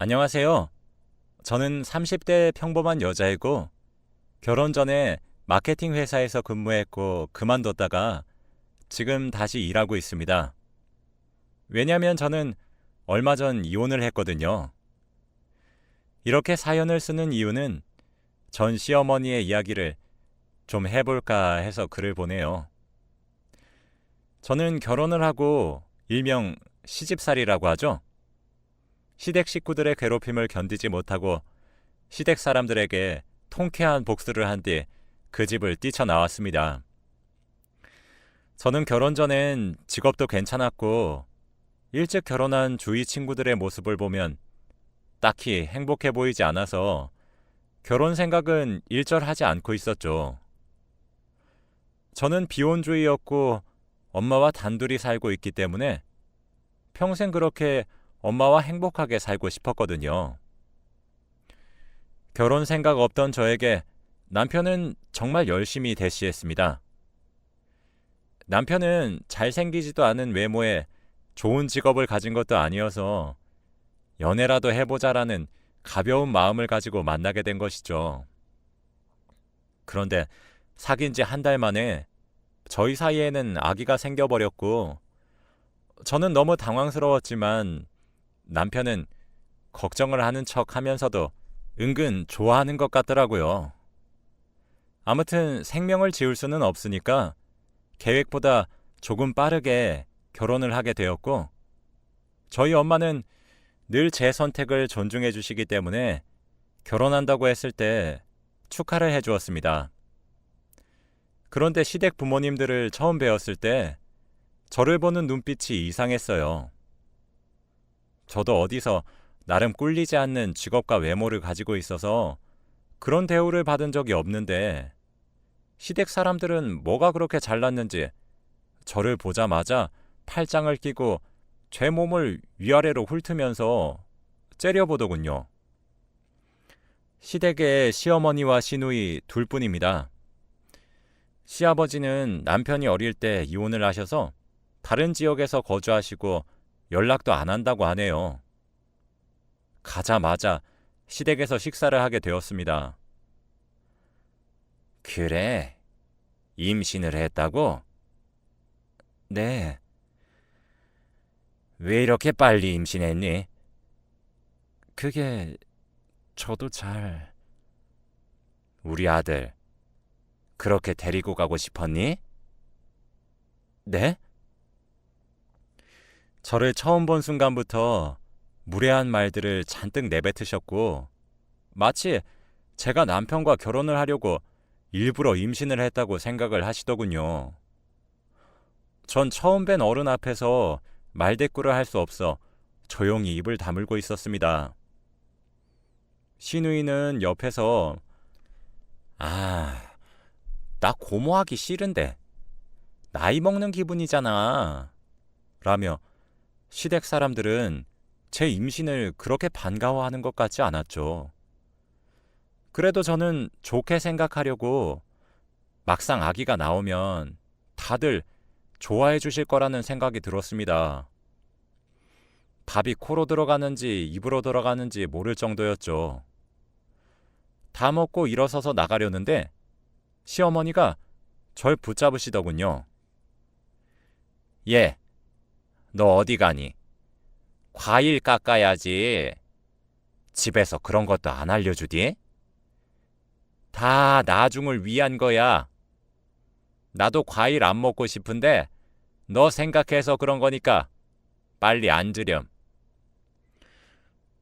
안녕하세요. 저는 30대 평범한 여자이고 결혼 전에 마케팅 회사에서 근무했고 그만뒀다가 지금 다시 일하고 있습니다. 왜냐하면 저는 얼마 전 이혼을 했거든요. 이렇게 사연을 쓰는 이유는 전 시어머니의 이야기를 좀 해볼까 해서 글을 보내요. 저는 결혼을 하고 일명 시집살이라고 하죠. 시댁 식구들의 괴롭힘을 견디지 못하고 시댁 사람들에게 통쾌한 복수를 한 뒤 그 집을 뛰쳐나왔습니다. 저는 결혼 전엔 직업도 괜찮았고 일찍 결혼한 주위 친구들의 모습을 보면 딱히 행복해 보이지 않아서 결혼 생각은 일절하지 않고 있었죠. 저는 비혼주의였고 엄마와 단둘이 살고 있기 때문에 평생 그렇게 엄마와 행복하게 살고 싶었거든요. 결혼 생각 없던 저에게 남편은 정말 열심히 대시했습니다. 남편은 잘생기지도 않은 외모에 좋은 직업을 가진 것도 아니어서 연애라도 해보자라는 가벼운 마음을 가지고 만나게 된 것이죠. 그런데 사귄 지 한 달 만에 저희 사이에는 아기가 생겨버렸고 저는 너무 당황스러웠지만 남편은 걱정을 하는 척 하면서도 은근 좋아하는 것 같더라고요. 아무튼 생명을 지울 수는 없으니까 계획보다 조금 빠르게 결혼을 하게 되었고 저희 엄마는 늘 제 선택을 존중해 주시기 때문에 결혼한다고 했을 때 축하를 해 주었습니다. 그런데 시댁 부모님들을 처음 뵈었을 때 저를 보는 눈빛이 이상했어요. 저도 어디서 나름 꿀리지 않는 직업과 외모를 가지고 있어서 그런 대우를 받은 적이 없는데 시댁 사람들은 뭐가 그렇게 잘났는지 저를 보자마자 팔짱을 끼고 제 몸을 위아래로 훑으면서 째려보더군요. 시댁에 시어머니와 시누이 둘뿐입니다. 시아버지는 남편이 어릴 때 이혼을 하셔서 다른 지역에서 거주하시고 연락도 안 한다고 하네요. 가자마자 시댁에서 식사를 하게 되었습니다. 그래, 임신을 했다고? 네. 왜 이렇게 빨리 임신했니? 그게 저도 잘... 우리 아들, 그렇게 데리고 가고 싶었니? 네? 저를 처음 본 순간부터 무례한 말들을 잔뜩 내뱉으셨고 마치 제가 남편과 결혼을 하려고 일부러 임신을 했다고 생각을 하시더군요. 전 처음 뵌 어른 앞에서 말대꾸를 할 수 없어 조용히 입을 다물고 있었습니다. 시누이는 옆에서 나 고모하기 싫은데 나이 먹는 기분이잖아 라며 시댁 사람들은 제 임신을 그렇게 반가워하는 것 같지 않았죠. 그래도 저는 좋게 생각하려고 막상 아기가 나오면 다들 좋아해 주실 거라는 생각이 들었습니다. 밥이 코로 들어가는지 입으로 들어가는지 모를 정도였죠. 다 먹고 일어서서 나가려는데 시어머니가 절 붙잡으시더군요. 얘, 너 어디 가니? 과일 깎아야지. 집에서 그런 것도 안 알려주디? 다 나중을 위한 거야. 나도 과일 안 먹고 싶은데 너 생각해서 그런 거니까 빨리 앉으렴.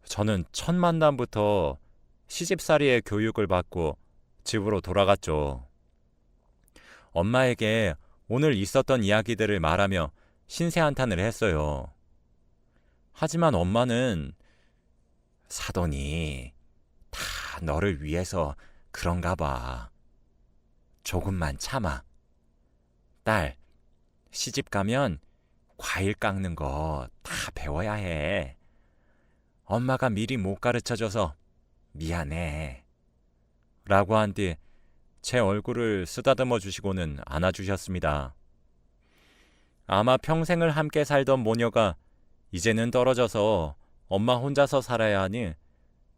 저는 첫 만남부터 시집살이의 교육을 받고 집으로 돌아갔죠. 엄마에게 오늘 있었던 이야기들을 말하며 신세한탄을 했어요. 하지만 엄마는 사돈이 다 너를 위해서 그런가 봐. 조금만 참아. 딸, 시집 가면 과일 깎는 거 다 배워야 해. 엄마가 미리 못 가르쳐줘서 미안해. 라고 한 뒤 제 얼굴을 쓰다듬어 주시고는 안아주셨습니다. 아마 평생을 함께 살던 모녀가 이제는 떨어져서 엄마 혼자서 살아야 하니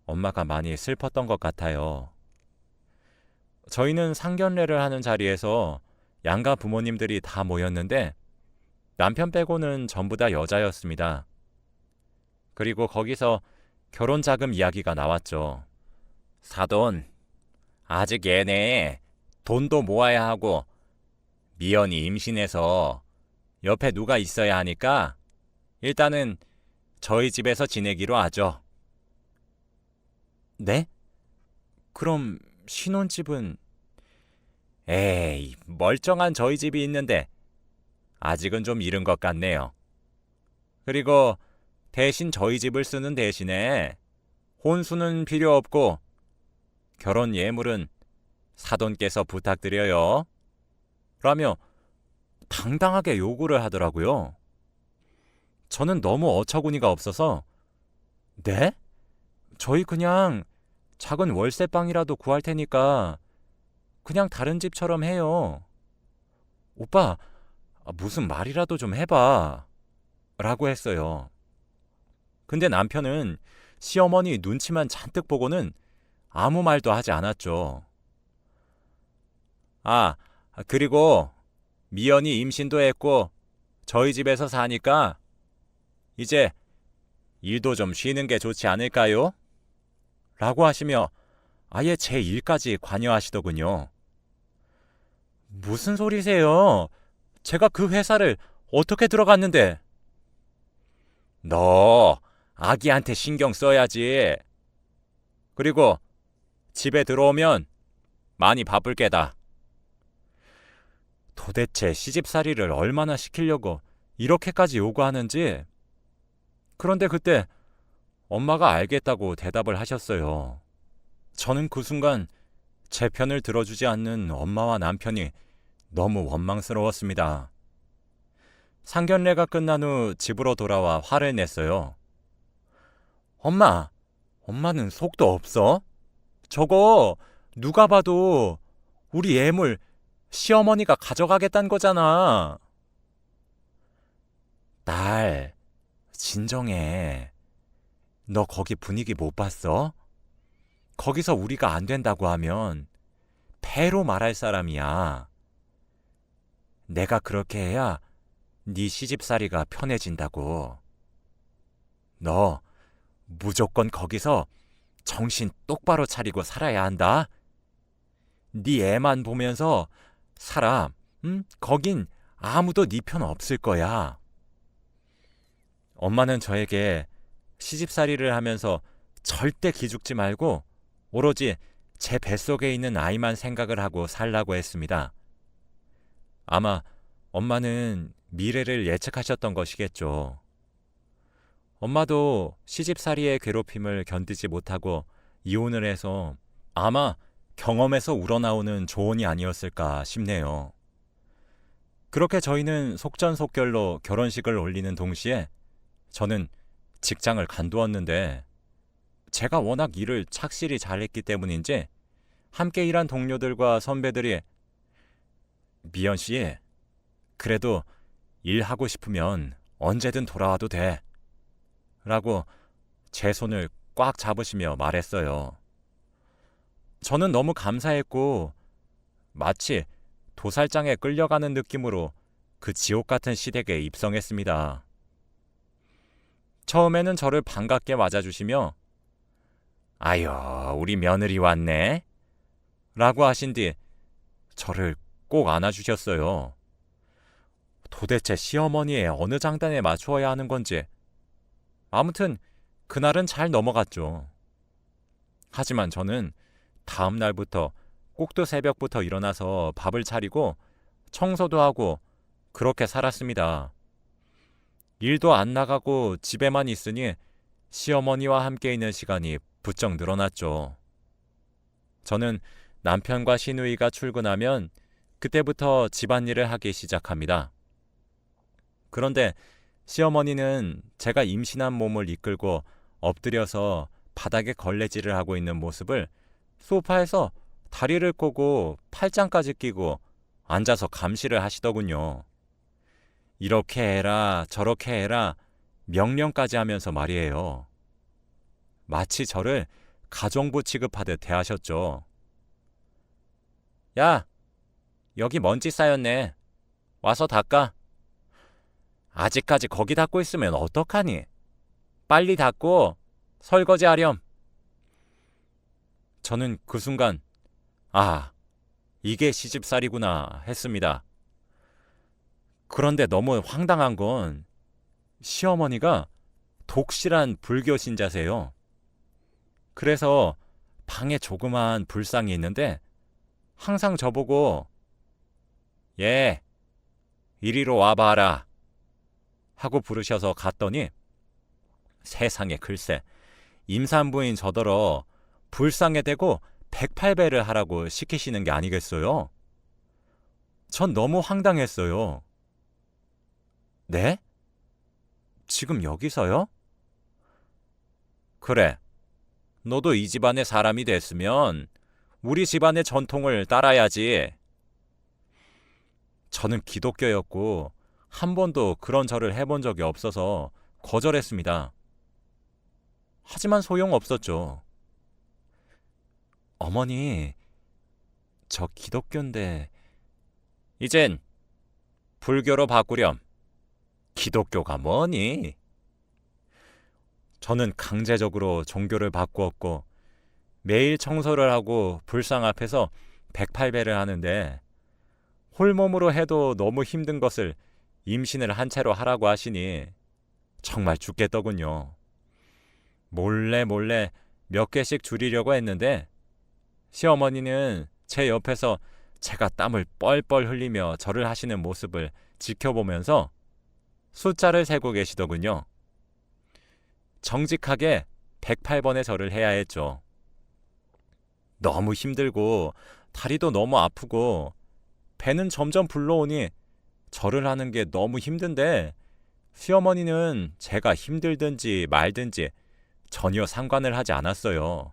엄마가 많이 슬펐던 것 같아요. 저희는 상견례를 하는 자리에서 양가 부모님들이 다 모였는데 남편 빼고는 전부 다 여자였습니다. 그리고 거기서 결혼 자금 이야기가 나왔죠. 사돈, 아직 얘네 돈도 모아야 하고 미연이 임신해서 옆에 누가 있어야 하니까 일단은 저희 집에서 지내기로 하죠. 네? 그럼 신혼집은? 에이, 멀쩡한 저희 집이 있는데 아직은 좀 이른 것 같네요. 그리고 대신 저희 집을 쓰는 대신에 혼수는 필요 없고 결혼 예물은 사돈께서 부탁드려요. 라며 당당하게 요구를 하더라고요. 저는 너무 어처구니가 없어서 네? 저희 그냥 작은 월세방이라도 구할 테니까 그냥 다른 집처럼 해요. 오빠, 무슨 말이라도 좀 해봐. 라고 했어요. 근데 남편은 시어머니 눈치만 잔뜩 보고는 아무 말도 하지 않았죠. 아, 그리고 미연이 임신도 했고 저희 집에서 사니까 이제 일도 좀 쉬는 게 좋지 않을까요? 라고 하시며 아예 제 일까지 관여하시더군요. 무슨 소리세요? 제가 그 회사를 어떻게 들어갔는데? 너 아기한테 신경 써야지. 그리고 집에 들어오면 많이 바쁠 게다. 도대체 시집살이를 얼마나 시키려고 이렇게까지 요구하는지. 그런데 그때 엄마가 알겠다고 대답을 하셨어요. 저는 그 순간 제 편을 들어주지 않는 엄마와 남편이 너무 원망스러웠습니다. 상견례가 끝난 후 집으로 돌아와 화를 냈어요. 엄마는 속도 없어? 저거 누가 봐도 우리 예물 시어머니가 가져가겠다는 거잖아. 딸, 진정해. 너 거기 분위기 못 봤어? 거기서 우리가 안 된다고 하면 패로 말할 사람이야. 내가 그렇게 해야 네 시집살이가 편해진다고. 너 무조건 거기서 정신 똑바로 차리고 살아야 한다. 네 애만 보면서 살아. 거긴 아무도 네 편 없을 거야. 엄마는 저에게 시집살이를 하면서 절대 기죽지 말고 오로지 제 뱃속에 있는 아이만 생각을 하고 살라고 했습니다. 아마 엄마는 미래를 예측하셨던 것이겠죠. 엄마도 시집살이의 괴롭힘을 견디지 못하고 이혼을 해서 아마 경험에서 우러나오는 조언이 아니었을까 싶네요. 그렇게 저희는 속전속결로 결혼식을 올리는 동시에 저는 직장을 간두었는데 제가 워낙 일을 착실히 잘했기 때문인지 함께 일한 동료들과 선배들이 미연 씨, 그래도 일하고 싶으면 언제든 돌아와도 돼. 라고 제 손을 꽉 잡으시며 말했어요. 저는 너무 감사했고 마치 도살장에 끌려가는 느낌으로 그 지옥 같은 시댁에 입성했습니다. 처음에는 저를 반갑게 맞아주시며 아유, 우리 며느리 왔네. 라고 하신 뒤 저를 꼭 안아주셨어요. 도대체 시어머니의 어느 장단에 맞추어야 하는 건지. 아무튼 그날은 잘 넘어갔죠. 하지만 저는 다음 날부터 꼭두 새벽부터 일어나서 밥을 차리고 청소도 하고 그렇게 살았습니다. 일도 안 나가고 집에만 있으니 시어머니와 함께 있는 시간이 부쩍 늘어났죠. 저는 남편과 시누이가 출근하면 그때부터 집안일을 하기 시작합니다. 그런데 시어머니는 제가 임신한 몸을 이끌고 엎드려서 바닥에 걸레질을 하고 있는 모습을 소파에서 다리를 꼬고 팔짱까지 끼고 앉아서 감시를 하시더군요. 이렇게 해라 저렇게 해라 명령까지 하면서 말이에요. 마치 저를 가정부 취급하듯 대하셨죠. 야, 여기 먼지 쌓였네. 와서 닦아. 아직까지 거기 닦고 있으면 어떡하니? 빨리 닦고 설거지 하렴. 저는 그 순간 아, 이게 시집살이구나 했습니다. 그런데 너무 황당한 건 시어머니가 독실한 불교 신자세요. 그래서 방에 조그만 불상이 있는데 항상 저보고 예, 이리로 와봐라 하고 부르셔서 갔더니 세상에 글쎄 임산부인 저더러 불상에 대고 108배를 하라고 시키시는 게 아니겠어요? 전 너무 황당했어요. 네? 지금 여기서요? 그래, 너도 이 집안의 사람이 됐으면 우리 집안의 전통을 따라야지. 저는 기독교였고 한 번도 그런 절을 해본 적이 없어서 거절했습니다. 하지만 소용없었죠. 어머니, 저 기독교인데 이젠 불교로 바꾸렴. 기독교가 뭐니? 저는 강제적으로 종교를 바꾸었고 매일 청소를 하고 불상 앞에서 108배를 하는데 홀몸으로 해도 너무 힘든 것을 임신을 한 채로 하라고 하시니 정말 죽겠더군요. 몰래 몇 개씩 줄이려고 했는데 시어머니는 제 옆에서 제가 땀을 뻘뻘 흘리며 절을 하시는 모습을 지켜보면서 숫자를 세고 계시더군요. 정직하게 108번의 절을 해야 했죠. 너무 힘들고 다리도 너무 아프고 배는 점점 불러오니 절을 하는 게 너무 힘든데 시어머니는 제가 힘들든지 말든지 전혀 상관을 하지 않았어요.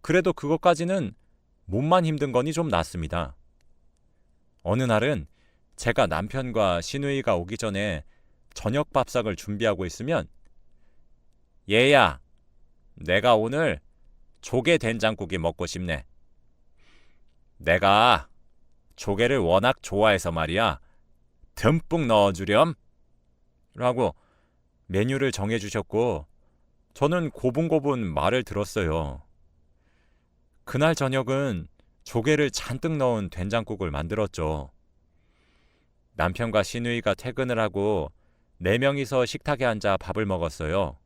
그래도 그것까지는 몸만 힘든 거니 좀 낫습니다. 어느 날은 제가 남편과 시누이가 오기 전에 저녁 밥상을 준비하고 있으면 얘야, 내가 오늘 조개 된장국이 먹고 싶네. 내가 조개를 워낙 좋아해서 말이야. 듬뿍 넣어주렴. 라고 메뉴를 정해주셨고 저는 고분고분 말을 들었어요. 그날 저녁은 조개를 잔뜩 넣은 된장국을 만들었죠. 남편과 시누이가 퇴근을 하고 4명이서 식탁에 앉아 밥을 먹었어요.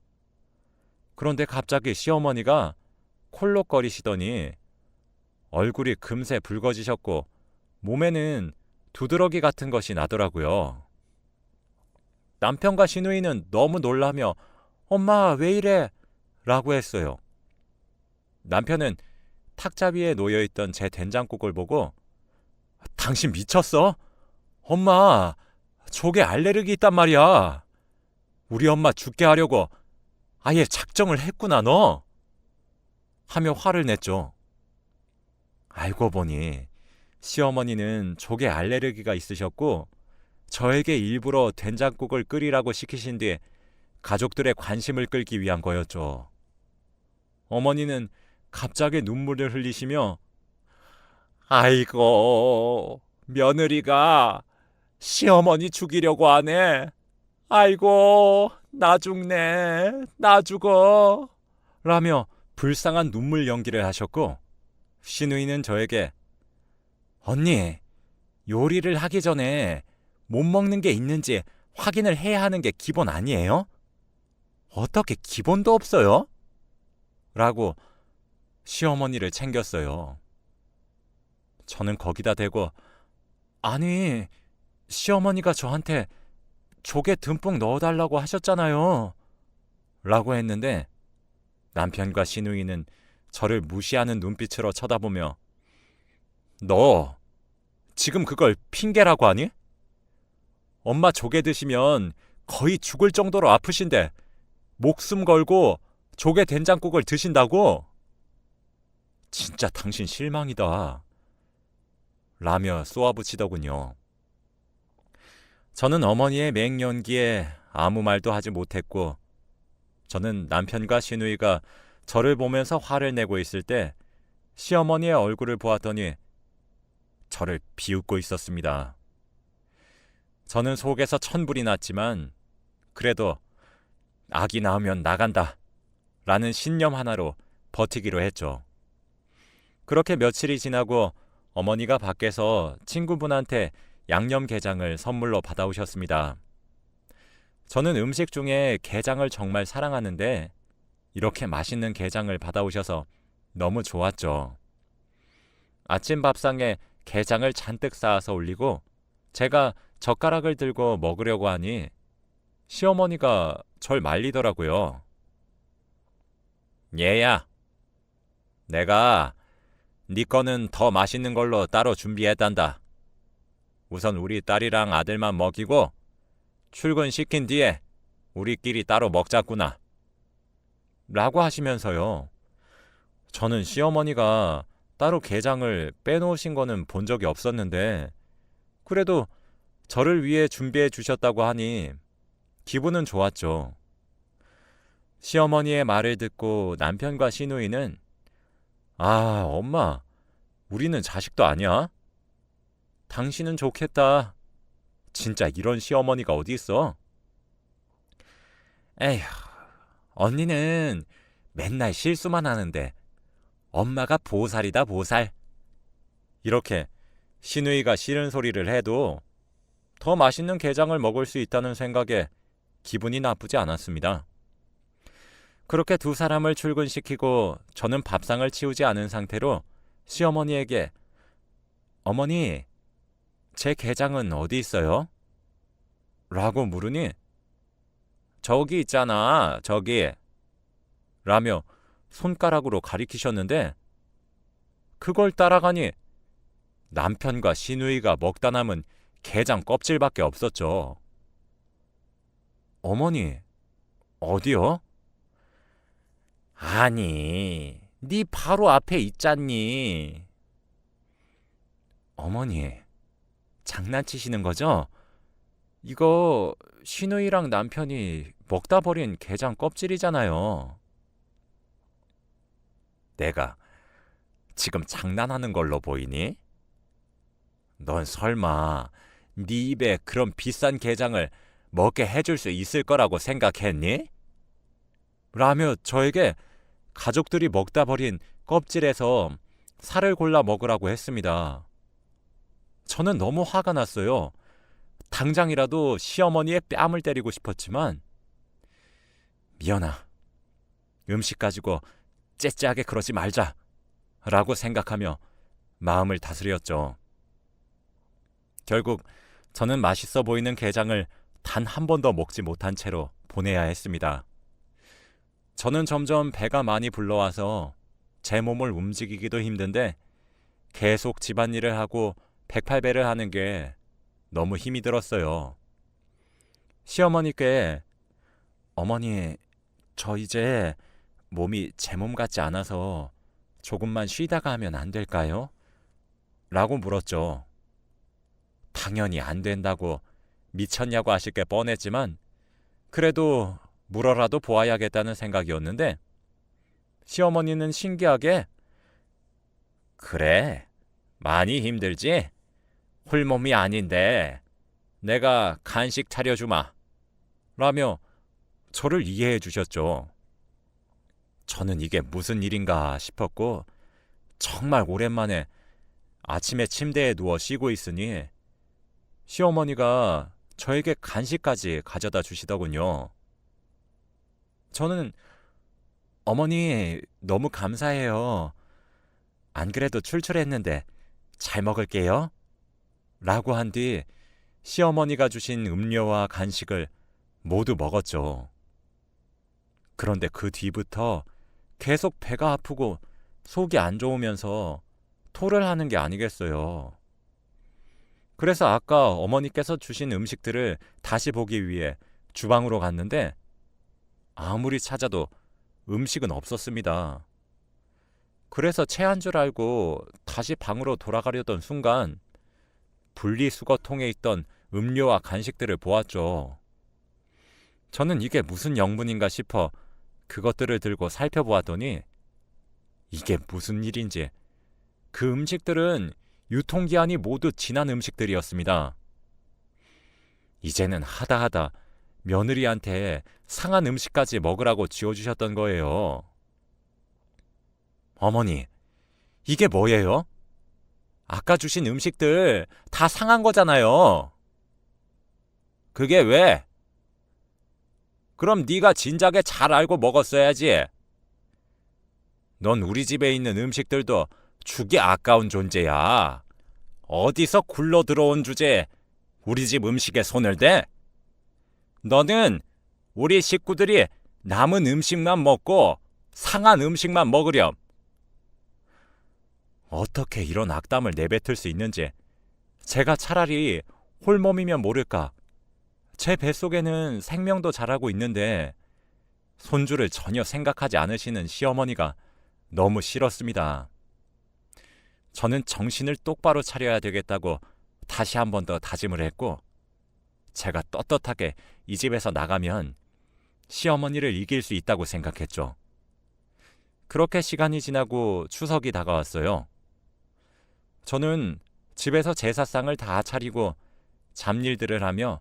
그런데 갑자기 시어머니가 콜록거리시더니 얼굴이 금세 붉어지셨고 몸에는 두드러기 같은 것이 나더라고요. 남편과 시누이는 너무 놀라며 엄마 왜 이래? 라고 했어요. 남편은 탁자 위에 놓여있던 제 된장국을 보고 당신 미쳤어? 엄마 조개 알레르기 있단 말이야. 우리 엄마 죽게 하려고 아예 작정을 했구나 너. 하며 화를 냈죠. 알고 보니 시어머니는 조개 알레르기가 있으셨고 저에게 일부러 된장국을 끓이라고 시키신 뒤 가족들의 관심을 끌기 위한 거였죠. 어머니는 갑자기 눈물을 흘리시며 아이고 며느리가 시어머니 죽이려고 하네. 아이고 나 죽네 나 죽어 라며 불쌍한 눈물 연기를 하셨고 시누이는 저에게 언니 요리를 하기 전에 못 먹는 게 있는지 확인을 해야 하는 게 기본 아니에요? 어떻게 기본도 없어요? 라고 시어머니를 챙겼어요. 저는 거기다 대고 아니 시어머니가 저한테 조개 듬뿍 넣어달라고 하셨잖아요. 라고 했는데 남편과 시누이는 저를 무시하는 눈빛으로 쳐다보며 너 지금 그걸 핑계라고 하니? 엄마 조개 드시면 거의 죽을 정도로 아프신데 목숨 걸고 조개 된장국을 드신다고? 진짜 당신 실망이다. 라며 쏘아붙이더군요. 저는 어머니의 맹연기에 아무 말도 하지 못했고 저는 남편과 시누이가 저를 보면서 화를 내고 있을 때 시어머니의 얼굴을 보았더니 저를 비웃고 있었습니다. 저는 속에서 천불이 났지만 그래도 아기 낳으면 나간다 라는 신념 하나로 버티기로 했죠. 그렇게 며칠이 지나고 어머니가 밖에서 친구분한테 양념게장을 선물로 받아오셨습니다. 저는 음식 중에 게장을 정말 사랑하는데 이렇게 맛있는 게장을 받아오셔서 너무 좋았죠. 아침 밥상에 게장을 잔뜩 쌓아서 올리고 제가 젓가락을 들고 먹으려고 하니 시어머니가 절 말리더라고요. 얘야, 내가 네 거는 더 맛있는 걸로 따로 준비했단다. 우선 우리 딸이랑 아들만 먹이고 출근시킨 뒤에 우리끼리 따로 먹자꾸나. 라고 하시면서요. 저는 시어머니가 따로 게장을 빼놓으신 거는 본 적이 없었는데 그래도 저를 위해 준비해 주셨다고 하니 기분은 좋았죠. 시어머니의 말을 듣고 남편과 시누이는 아, 엄마, 우리는 자식도 아니야? 당신은 좋겠다. 진짜 이런 시어머니가 어디 있어? 에휴, 언니는 맨날 실수만 하는데 엄마가 보살이다 보살. 이렇게 시누이가 싫은 소리를 해도 더 맛있는 게장을 먹을 수 있다는 생각에 기분이 나쁘지 않았습니다. 그렇게 두 사람을 출근시키고 저는 밥상을 치우지 않은 상태로 시어머니에게 어머니, 제 게장은 어디 있어요? 라고 물으니 저기 있잖아, 저기. 라며 손가락으로 가리키셨는데 그걸 따라가니 남편과 시누이가 먹다 남은 게장 껍질밖에 없었죠. 어머니, 어디요? 아니, 네 바로 앞에 있잖니. 어머니, 장난치시는 거죠? 이거 시누이랑 남편이 먹다 버린 게장 껍질이잖아요. 내가 지금 장난하는 걸로 보이니? 넌 설마 네 입에 그런 비싼 게장을 먹게 해줄 수 있을 거라고 생각했니? 라며 저에게 가족들이 먹다 버린 껍질에서 살을 골라 먹으라고 했습니다. 저는 너무 화가 났어요. 당장이라도 시어머니의 뺨을 때리고 싶었지만 미연아, 음식 가지고 째째하게 그러지 말자 라고 생각하며 마음을 다스렸죠. 결국 저는 맛있어 보이는 게장을 단 한 번도 먹지 못한 채로 보내야 했습니다. 저는 점점 배가 많이 불러와서 제 몸을 움직이기도 힘든데 계속 집안일을 하고 108배를 하는 게 너무 힘이 들었어요. 시어머니께 어머니, 저 이제 몸이 제 몸 같지 않아서 조금만 쉬다가 하면 안 될까요? 라고 물었죠. 당연히 안 된다고 미쳤냐고 하실 게 뻔했지만 그래도 물어라도 보아야겠다는 생각이었는데 시어머니는 신기하게 그래, 많이 힘들지? 홀몸이 아닌데 내가 간식 차려주마 라며 저를 이해해 주셨죠. 저는 이게 무슨 일인가 싶었고 정말 오랜만에 아침에 침대에 누워 쉬고 있으니 시어머니가 저에게 간식까지 가져다 주시더군요. 저는 어머니 너무 감사해요. 안 그래도 출출했는데 잘 먹을게요. 라고 한 뒤 시어머니가 주신 음료와 간식을 모두 먹었죠. 그런데 그 뒤부터 계속 배가 아프고 속이 안 좋으면서 토를 하는 게 아니겠어요. 그래서 아까 어머니께서 주신 음식들을 다시 보기 위해 주방으로 갔는데 아무리 찾아도 음식은 없었습니다. 그래서 체한 줄 알고 다시 방으로 돌아가려던 순간 분리수거통에 있던 음료와 간식들을 보았죠. 저는 이게 무슨 영문인가 싶어 그것들을 들고 살펴보았더니 이게 무슨 일인지 그 음식들은 유통기한이 모두 지난 음식들이었습니다. 이제는 하다하다 며느리한테 상한 음식까지 먹으라고 쥐어주셨던 거예요. 어머니, 이게 뭐예요? 아까 주신 음식들 다 상한 거잖아요. 그게 왜? 그럼 네가 진작에 잘 알고 먹었어야지. 넌 우리 집에 있는 음식들도 죽이 아까운 존재야. 어디서 굴러 들어온 주제에 우리 집 음식에 손을 대? 너는 우리 식구들이 남은 음식만 먹고 상한 음식만 먹으렴. 어떻게 이런 악담을 내뱉을 수 있는지 제가 차라리 홀몸이면 모를까. 제 뱃속에는 생명도 자라고 있는데 손주를 전혀 생각하지 않으시는 시어머니가 너무 싫었습니다. 저는 정신을 똑바로 차려야 되겠다고 다시 한 번 더 다짐을 했고, 제가 떳떳하게 이 집에서 나가면 시어머니를 이길 수 있다고 생각했죠. 그렇게 시간이 지나고 추석이 다가왔어요. 저는 집에서 제사상을 다 차리고 잡일들을 하며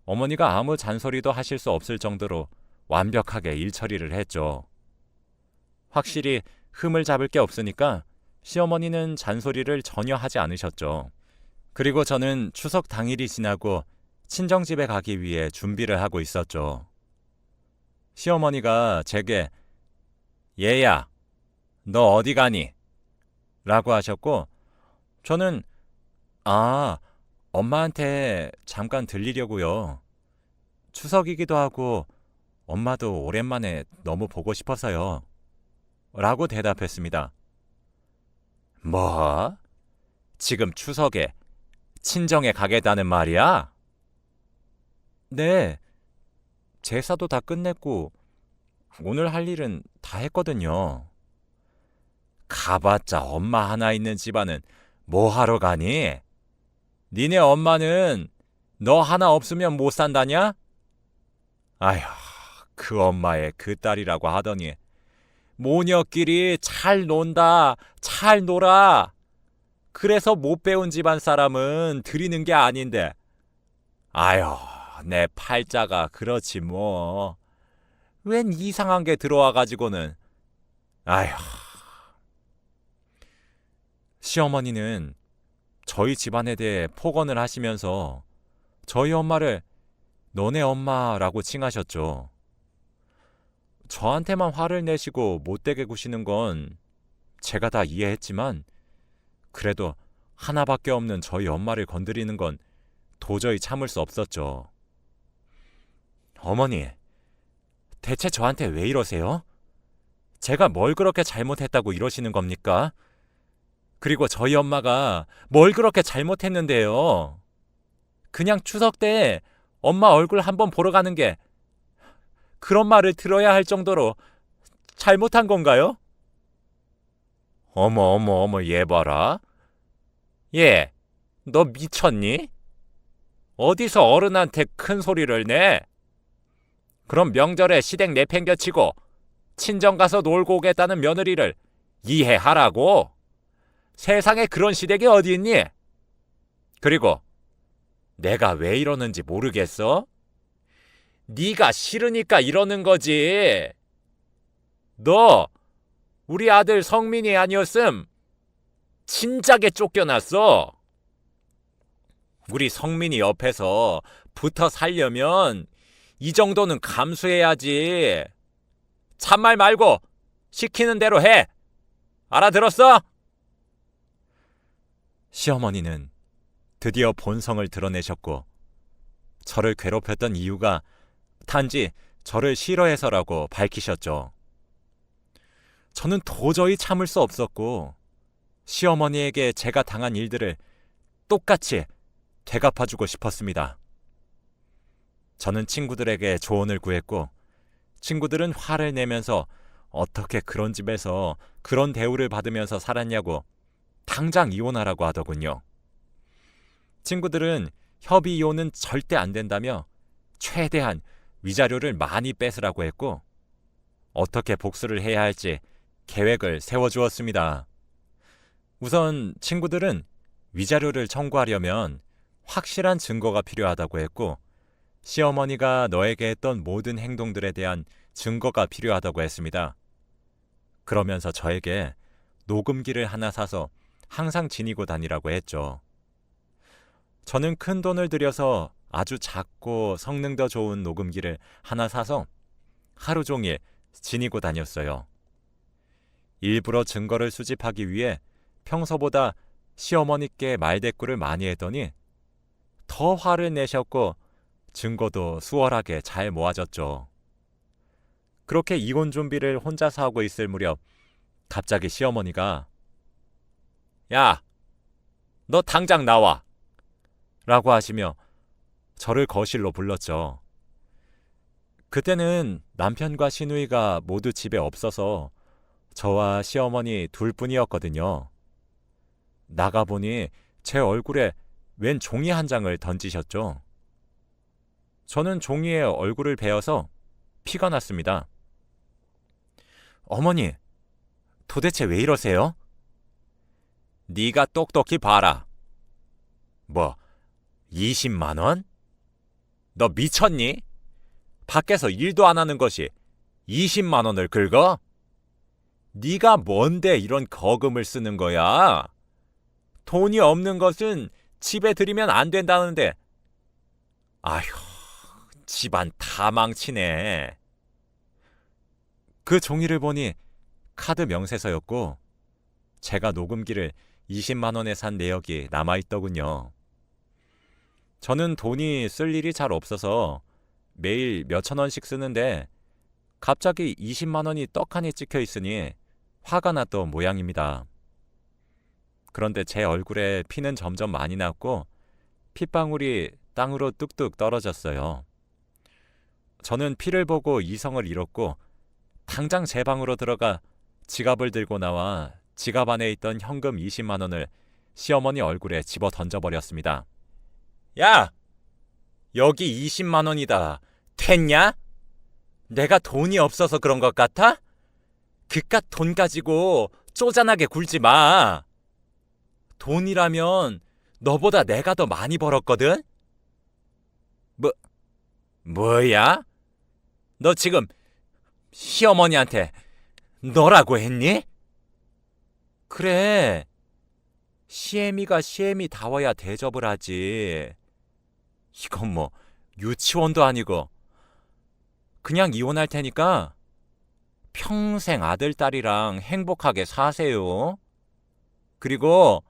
어머니가 아무 잔소리도 하실 수 없을 정도로 완벽하게 일처리를 했죠. 확실히 흠을 잡을 게 없으니까 시어머니는 잔소리를 전혀 하지 않으셨죠. 그리고 저는 추석 당일이 지나고 친정집에 가기 위해 준비를 하고 있었죠. 시어머니가 제게 얘야, 너 어디 가니? 라고 하셨고, 저는 엄마한테 잠깐 들리려고요. 추석이기도 하고 엄마도 오랜만에 너무 보고 싶어서요. 라고 대답했습니다. 뭐? 지금 추석에 친정에 가겠다는 말이야? 네, 제사도 다 끝냈고 오늘 할 일은 다 했거든요. 가봤자 엄마 하나 있는 집안은 뭐 하러 가니? 니네 엄마는 너 하나 없으면 못 산다냐? 아휴, 그 엄마의 그 딸이라고 하더니 모녀끼리 잘 논다, 잘 놀아. 그래서 못 배운 집안 사람은 드리는 게 아닌데. 아휴, 내 팔자가 그렇지 뭐. 웬 이상한 게 들어와가지고는. 아휴. 시어머니는 저희 집안에 대해 폭언을 하시면서 저희 엄마를 너네 엄마라고 칭하셨죠. 저한테만 화를 내시고 못되게 구시는 건 제가 다 이해했지만 그래도 하나밖에 없는 저희 엄마를 건드리는 건 도저히 참을 수 없었죠. 어머니, 대체 저한테 왜 이러세요? 제가 뭘 그렇게 잘못했다고 이러시는 겁니까? 그리고 저희 엄마가 뭘 그렇게 잘못했는데요. 그냥 추석 때 엄마 얼굴 한번 보러 가는 게 그런 말을 들어야 할 정도로 잘못한 건가요? 어머, 얘 봐라. 얘, 너 미쳤니? 어디서 어른한테 큰 소리를 내? 그럼 명절에 시댁 내팽겨치고 친정 가서 놀고 오겠다는 며느리를 이해하라고? 세상에 그런 시댁이 어디 있니? 그리고 내가 왜 이러는지 모르겠어? 네가 싫으니까 이러는 거지. 너 우리 아들 성민이 아니었음 진작에 쫓겨났어. 우리 성민이 옆에서 붙어 살려면 이 정도는 감수해야지. 참말 말고 시키는 대로 해. 알아들었어? 시어머니는 드디어 본성을 드러내셨고 저를 괴롭혔던 이유가 단지 저를 싫어해서라고 밝히셨죠. 저는 도저히 참을 수 없었고 시어머니에게 제가 당한 일들을 똑같이 되갚아주고 싶었습니다. 저는 친구들에게 조언을 구했고 친구들은 화를 내면서 어떻게 그런 집에서 그런 대우를 받으면서 살았냐고 당장 이혼하라고 하더군요. 친구들은 협의 이혼은 절대 안 된다며 최대한 위자료를 많이 뺏으라고 했고 어떻게 복수를 해야 할지 계획을 세워주었습니다. 우선 친구들은 위자료를 청구하려면 확실한 증거가 필요하다고 했고, 시어머니가 너에게 했던 모든 행동들에 대한 증거가 필요하다고 했습니다. 그러면서 저에게 녹음기를 하나 사서 항상 지니고 다니라고 했죠. 저는 큰 돈을 들여서 아주 작고 성능도 좋은 녹음기를 하나 사서 하루 종일 지니고 다녔어요. 일부러 증거를 수집하기 위해 평소보다 시어머니께 말대꾸를 많이 했더니 더 화를 내셨고 증거도 수월하게 잘 모아졌죠. 그렇게 이혼 준비를 혼자서 하고 있을 무렵 갑자기 시어머니가 야, 너 당장 나와! 라고 하시며 저를 거실로 불렀죠. 그때는 남편과 시누이가 모두 집에 없어서 저와 시어머니 둘뿐이었거든요. 나가보니 제 얼굴에 웬 종이 한 장을 던지셨죠. 저는 종이에 얼굴을 베어서 피가 났습니다. 어머니, 도대체 왜 이러세요? 네가 똑똑히 봐라. 뭐, 20만 원? 너 미쳤니? 밖에서 일도 안 하는 것이 20만 원을 긁어? 네가 뭔데 이런 거금을 쓰는 거야? 돈이 없는 것은 집에 들이면 안 된다는데. 아휴, 집안 다 망치네. 그 종이를 보니 카드 명세서였고 제가 녹음기를 20만 원에 산 내역이 남아있더군요. 저는 돈이 쓸 일이 잘 없어서 매일 몇천 원씩 쓰는데 갑자기 20만 원이 떡하니 찍혀 있으니 화가 났던 모양입니다. 그런데 제 얼굴에 피는 점점 많이 났고 핏방울이 땅으로 뚝뚝 떨어졌어요. 저는 피를 보고 이성을 잃었고 당장 제 방으로 들어가 지갑을 들고 나와 지갑 안에 있던 현금 20만 원을 시어머니 얼굴에 집어 던져버렸습니다. 야! 여기 20만 원이다. 됐냐? 내가 돈이 없어서 그런 것 같아? 그깟 돈 가지고 쪼잔하게 굴지 마. 돈이라면 너보다 내가 더 많이 벌었거든? 뭐야? 너 지금 시어머니한테 너라고 했니? 그래. 시애미가 시애미다워야 대접을 하지. 이건 뭐 유치원도 아니고. 그냥 이혼할 테니까 평생 아들, 딸이랑 행복하게 사세요. 그리고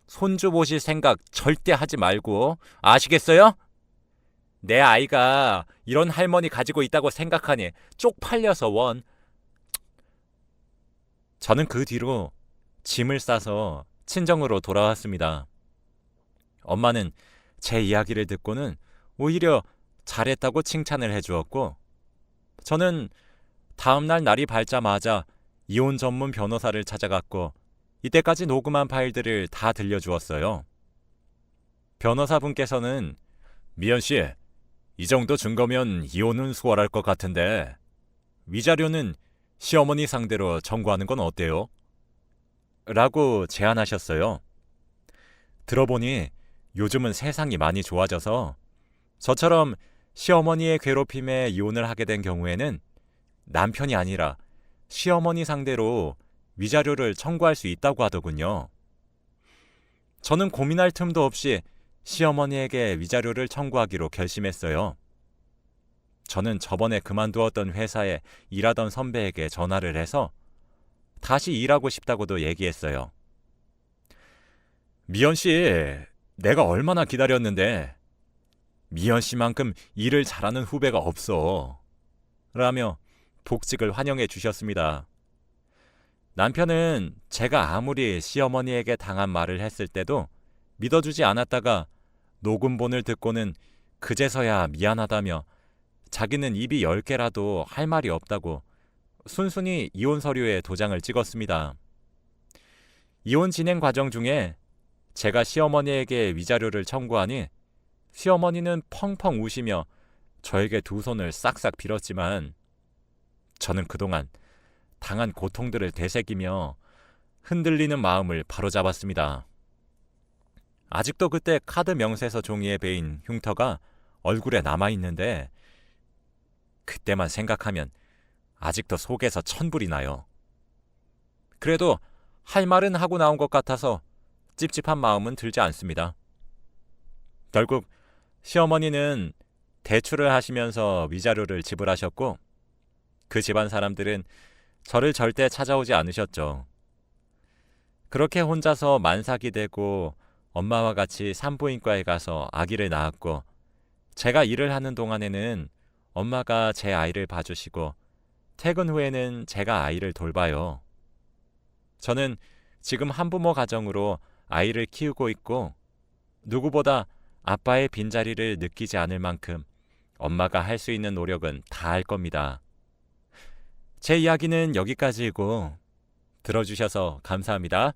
손주 보실 생각 절대 하지 말고 아시겠어요? 내 아이가 이런 할머니 가지고 있다고 생각하니 쪽팔려서 원. 저는 그 뒤로 짐을 싸서 친정으로 돌아왔습니다. 엄마는 제 이야기를 듣고는 오히려 잘했다고 칭찬을 해주었고 저는 다음날 날이 밝자마자 이혼 전문 변호사를 찾아갔고 이때까지 녹음한 파일들을 다 들려주었어요. 변호사분께서는 미연 씨, 이 정도 증거면 이혼은 수월할 것 같은데 위자료는 시어머니 상대로 청구하는 건 어때요? 라고 제안하셨어요. 들어보니 요즘은 세상이 많이 좋아져서 저처럼 시어머니의 괴롭힘에 이혼을 하게 된 경우에는 남편이 아니라 시어머니 상대로 위자료를 청구할 수 있다고 하더군요. 저는 고민할 틈도 없이 시어머니에게 위자료를 청구하기로 결심했어요. 저는 저번에 그만두었던 회사에 일하던 선배에게 전화를 해서 다시 일하고 싶다고도 얘기했어요. 미연 씨, 내가 얼마나 기다렸는데 미연 씨만큼 일을 잘하는 후배가 없어. 라며 복직을 환영해 주셨습니다. 남편은 제가 아무리 시어머니에게 당한 말을 했을 때도 믿어주지 않았다가 녹음본을 듣고는 그제서야 미안하다며 자기는 입이 10개라도 할 말이 없다고 순순히 이혼 서류에 도장을 찍었습니다. 이혼 진행 과정 중에 제가 시어머니에게 위자료를 청구하니 시어머니는 펑펑 우시며 저에게 두 손을 싹싹 빌었지만 저는 그동안 당한 고통들을 되새기며 흔들리는 마음을 바로잡았습니다. 아직도 그때 카드 명세서 종이에 베인 흉터가 얼굴에 남아있는데 그때만 생각하면 아직도 속에서 천불이 나요. 그래도 할 말은 하고 나온 것 같아서 찝찝한 마음은 들지 않습니다. 결국 시어머니는 대출을 하시면서 위자료를 지불하셨고 그 집안 사람들은 저를 절대 찾아오지 않으셨죠. 그렇게 혼자서 만삭이 되고 엄마와 같이 산부인과에 가서 아기를 낳았고 제가 일을 하는 동안에는 엄마가 제 아이를 봐주시고 퇴근 후에는 제가 아이를 돌봐요. 저는 지금 한부모 가정으로 아이를 키우고 있고 누구보다 아빠의 빈자리를 느끼지 않을 만큼 엄마가 할 수 있는 노력은 다 할 겁니다. 제 이야기는 여기까지이고 들어주셔서 감사합니다.